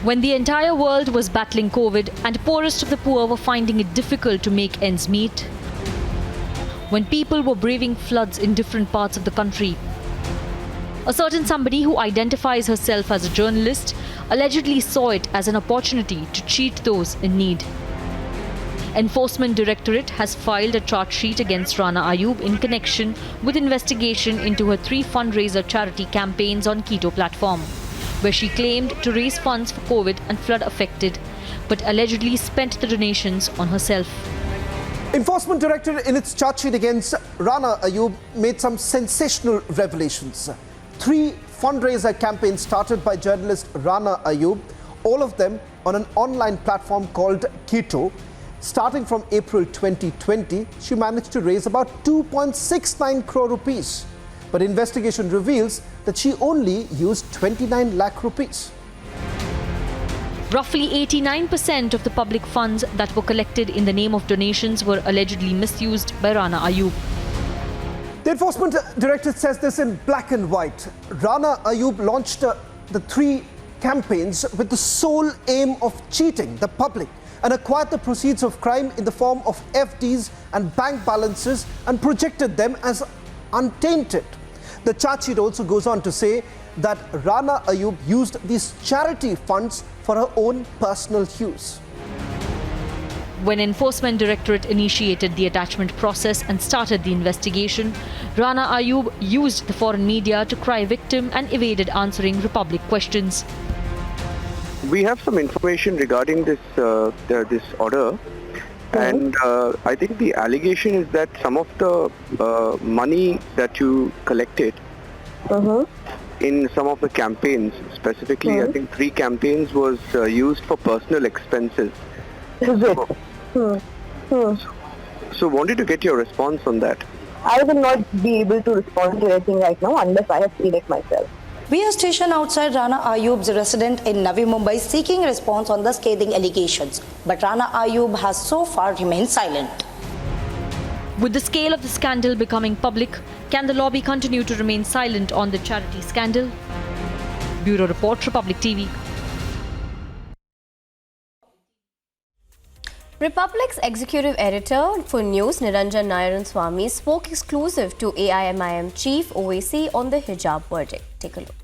When the entire world was battling COVID and poorest of the poor were finding it difficult to make ends meet, when people were braving floods in different parts of the country, a certain somebody who identifies herself as a journalist allegedly saw it as an opportunity to cheat those in need. Enforcement Directorate has filed a charge sheet against Rana Ayyub in connection with investigation into her 3 fundraiser charity campaigns on Keto platform, where she claimed to raise funds for COVID and flood affected, but allegedly spent the donations on herself. Enforcement Directorate in its charge sheet against Rana Ayyub made some sensational revelations. 3 fundraiser campaigns started by journalist Rana Ayyub, all of them on an online platform called Keto. Starting from April 2020, she managed to raise about 2.69 crore rupees. But investigation reveals that she only used 29 lakh rupees. Roughly 89% of the public funds that were collected in the name of donations were allegedly misused by Rana Ayyub. The Enforcement Directorate says this in black and white. Rana Ayyub launched the 3 campaigns with the sole aim of cheating the public and acquired the proceeds of crime in the form of FDs and bank balances and projected them as untainted. The charge sheet also goes on to say that Rana Ayyub used these charity funds for her own personal use. When Enforcement Directorate initiated the attachment process and started the investigation, Rana Ayyub used the foreign media to cry victim and evaded answering Republic questions. We have some information regarding this this order, and I think the allegation is that some of the money that you collected in some of the campaigns, specifically I think 3 campaigns, was used for personal expenses. Is it? So wanted to get your response on that. I will not be able to respond to anything right now unless I have seen it myself. We are stationed outside Rana Ayyub's residence in Navi Mumbai seeking response on the scathing allegations. But Rana Ayyub has so far remained silent. With the scale of the scandal becoming public, can the lobby continue to remain silent on the charity scandal? Bureau Report, Republic TV. Republic's executive editor for news, Niranjan Nayaran Swamy, spoke exclusive to AIMIM chief Owaisi on the hijab verdict. Take a look.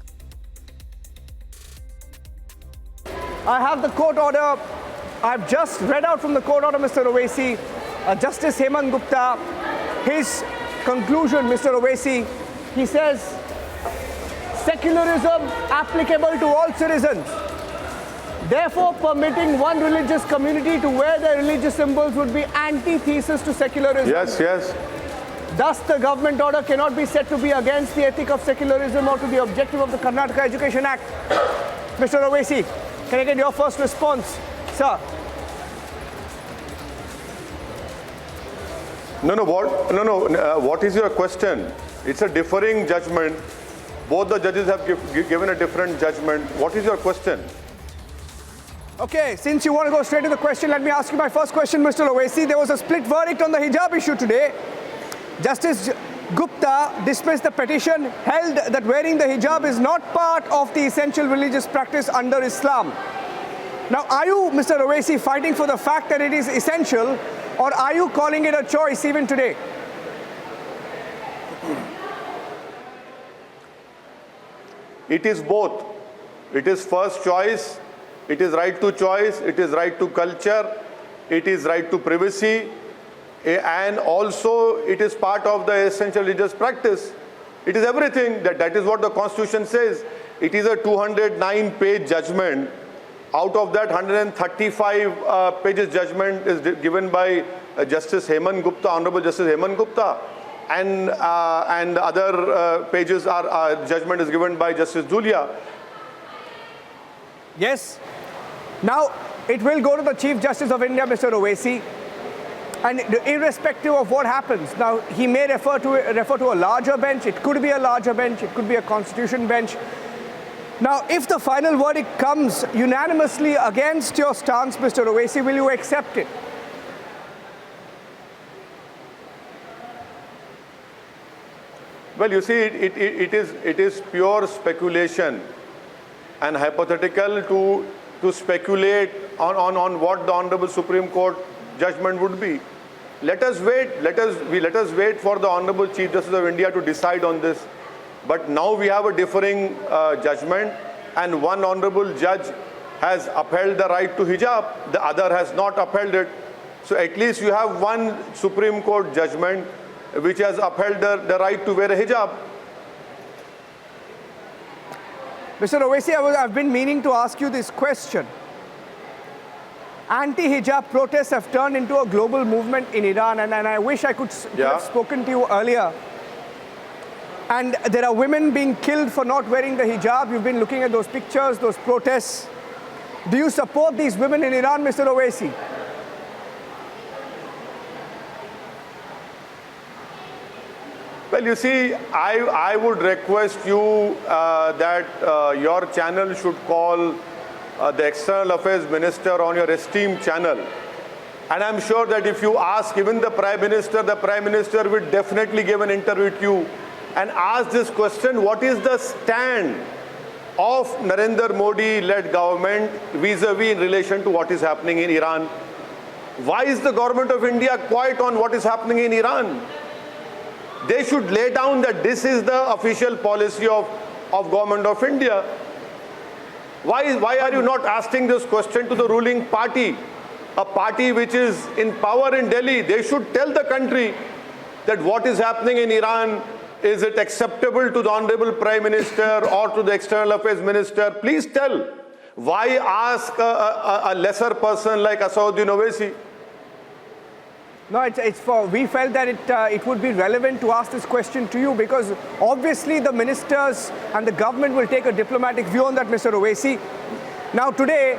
I have the court order. I've just read out from the court order, Mr. Owaisi. Justice Hemant Gupta, his conclusion, Mr. Owaisi, he says, secularism applicable to all citizens. Therefore, permitting one religious community to wear their religious symbols would be antithesis to secularism. Yes, yes. Thus, the government order cannot be said to be against the ethic of secularism or to the objective of the Karnataka Education Act. Mr. Owaisi, can I get your first response, sir? What is your question? It's a differing judgment. Both the judges have given a different judgment. What is your question? Okay, since you want to go straight to the question, let me ask you my first question, Mr. Owaisi. There was a split verdict on the hijab issue today. Justice Gupta dismissed the petition, held that wearing the hijab is not part of the essential religious practice under Islam. Now, are you, Mr. Owaisi, fighting for the fact that it is essential, or are you calling it a choice even today? It is both. It is first choice. It is right to choice, it is right to culture, it is right to privacy, and also it is part of the essential religious practice. It is everything. That is what the Constitution says. It is a 209-page judgment. Out of that, 135 pages judgment is given by Justice Hemant Gupta, Honorable Justice Hemant Gupta, and other pages are judgment is given by Justice Julia. Yes. Now, it will go to the Chief Justice of India, Mr. Owaisi, and irrespective of what happens, now he may refer to a larger bench. It could be a larger bench. It could be a constitution bench. Now, if the final verdict comes unanimously against your stance, Mr. Owaisi, will you accept it? Well, you see, it is pure speculation and hypothetical to to speculate on what the Honorable Supreme Court judgment would be. Let us wait. Let us wait for the Honorable Chief Justice of India to decide on this. But now we have a differing judgment, and one honorable judge has upheld the right to hijab, the other has not upheld it. So at least you have one Supreme Court judgment which has upheld the right to wear a hijab. Mr. Owaisi, I've been meaning to ask you this question. Anti-hijab protests have turned into a global movement in Iran, and I wish I could have spoken to you earlier. And there are women being killed for not wearing the hijab. You've been looking at those pictures, those protests. Do you support these women in Iran, Mr. Owaisi? Well, you see, I would request you that your channel should call the External Affairs Minister on your esteemed channel. And I'm sure that if you ask even the Prime Minister will definitely give an interview to you and ask this question: what is the stand of Narendra Modi-led government vis-a-vis in relation to what is happening in Iran? Why is the government of India quiet on what is happening in Iran? They should lay down that this is the official policy of government of India. Why are you not asking this question to the ruling party, a party which is in power in Delhi? They should tell the country that what is happening in Iran, is it acceptable to the Honorable Prime Minister or to the External Affairs Minister? Please tell. Why ask a lesser person like Asauddin Owaisi? No, we felt that it would be relevant to ask this question to you, because obviously the ministers and the government will take a diplomatic view on that, Mr. Owaisi. Now today,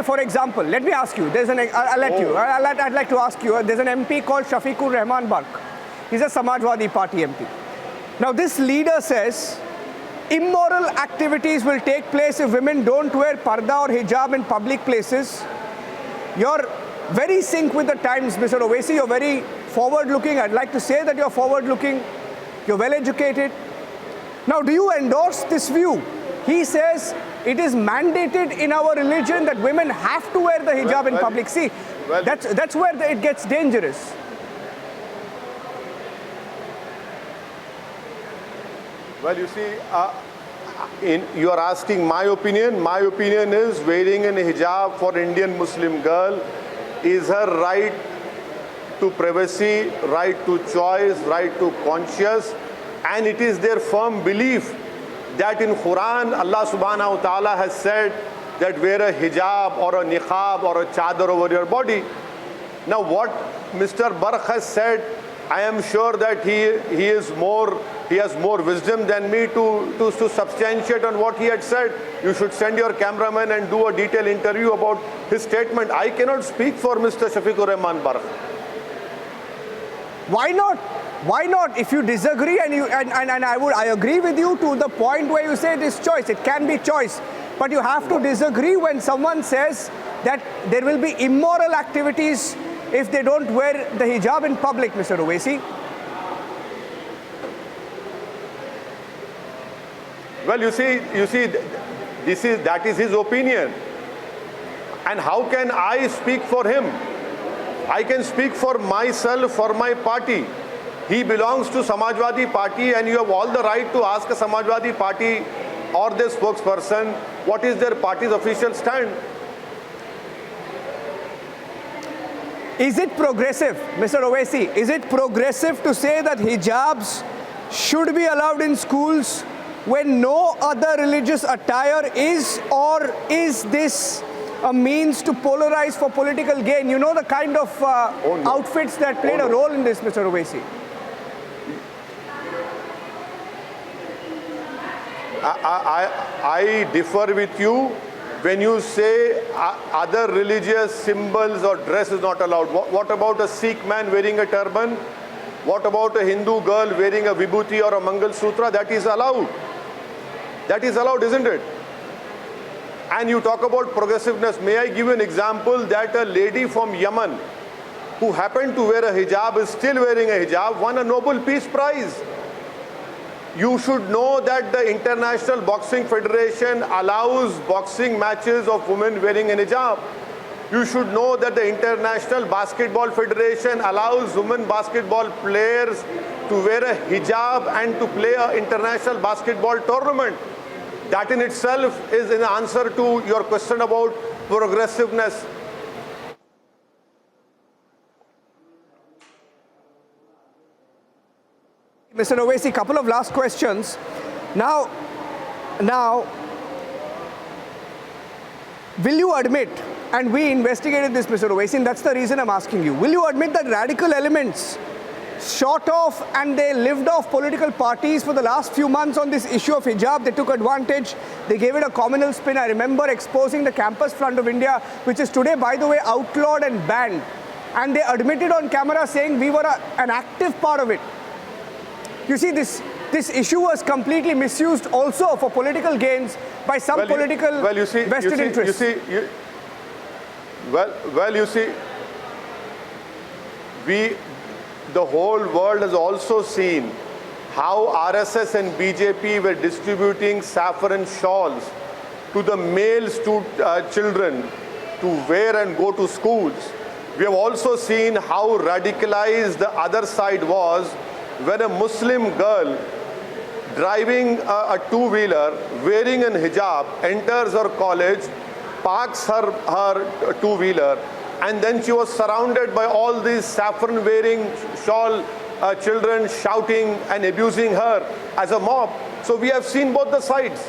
for example, let me ask you, I'd like to ask you, there's an MP called Shafiqur Rahman Barq. He's a Samajwadi Party MP. Now this leader says immoral activities will take place if women don't wear parda or hijab in public places. You're very sync with the times, Mr. Owaisi. You're very forward-looking. I'd like to say that you're forward-looking. You're well-educated. Now, do you endorse this view? He says it is mandated in our religion that women have to wear the hijab in public. See, that's where it gets dangerous. Well, you see, you are asking my opinion. My opinion is wearing a hijab for Indian Muslim girl is her right to privacy, right to choice, right to conscience, and it is their firm belief that in Quran Allah subhanahu wa ta'ala has said that wear a hijab or a niqab or a chadar over your body. Now what Mr. Barq has said, I am sure that he has more wisdom than me to substantiate on what he had said. You should send your cameraman and do a detailed interview about his statement. I cannot speak for Mr. Shafiqur Rahman Barq. Why not? Why not? If you disagree and I agree with you to the point where you say it is choice. It can be choice, but you have to disagree when someone says that there will be immoral activities if they don't wear the hijab in public, Mr. Owaisi. Well, you see, that is his opinion. And how can I speak for him? I can speak for myself, for my party. He belongs to Samajwadi Party, and you have all the right to ask a Samajwadi Party or their spokesperson what is their party's official stand. Is it progressive, Mr. Owaisi? Is it progressive to say that hijabs should be allowed in schools when no other religious attire is, or is this a means to polarize for political gain? You know the kind of outfits that played a role in this, Mr. Owaisi. I differ with you when you say other religious symbols or dress is not allowed. What about a Sikh man wearing a turban? What about a Hindu girl wearing a vibhuti or a Mangal Sutra? That is allowed. That is allowed, isn't it? And you talk about progressiveness. May I give you an example that a lady from Yemen who happened to wear a hijab, is still wearing a hijab, won a Nobel Peace Prize. You should know that the International Boxing Federation allows boxing matches of women wearing an hijab. You should know that the International Basketball Federation allows women basketball players to wear a hijab and to play an international basketball tournament. That in itself is an answer to your question about progressiveness. Mr. Owaisi, couple of last questions. Now, will you admit, and we investigated this, Mr. Owaisi, and that's the reason I'm asking you, will you admit that radical elements shot off and they lived off political parties for the last few months on this issue of hijab? They took advantage. They gave it a communal spin. I remember exposing the Campus Front of India, which is today, by the way, outlawed and banned. And they admitted on camera saying we were an active part of it. You see, this issue was completely misused also for political gains by some political vested interests. The whole world has also seen how RSS and BJP were distributing saffron shawls to the male children to wear and go to schools. We have also seen how radicalized the other side was when a Muslim girl driving a two-wheeler, wearing an hijab, enters her college, parks her two-wheeler, and then she was surrounded by all these saffron-wearing shawl children shouting and abusing her as a mob. So we have seen both the sides.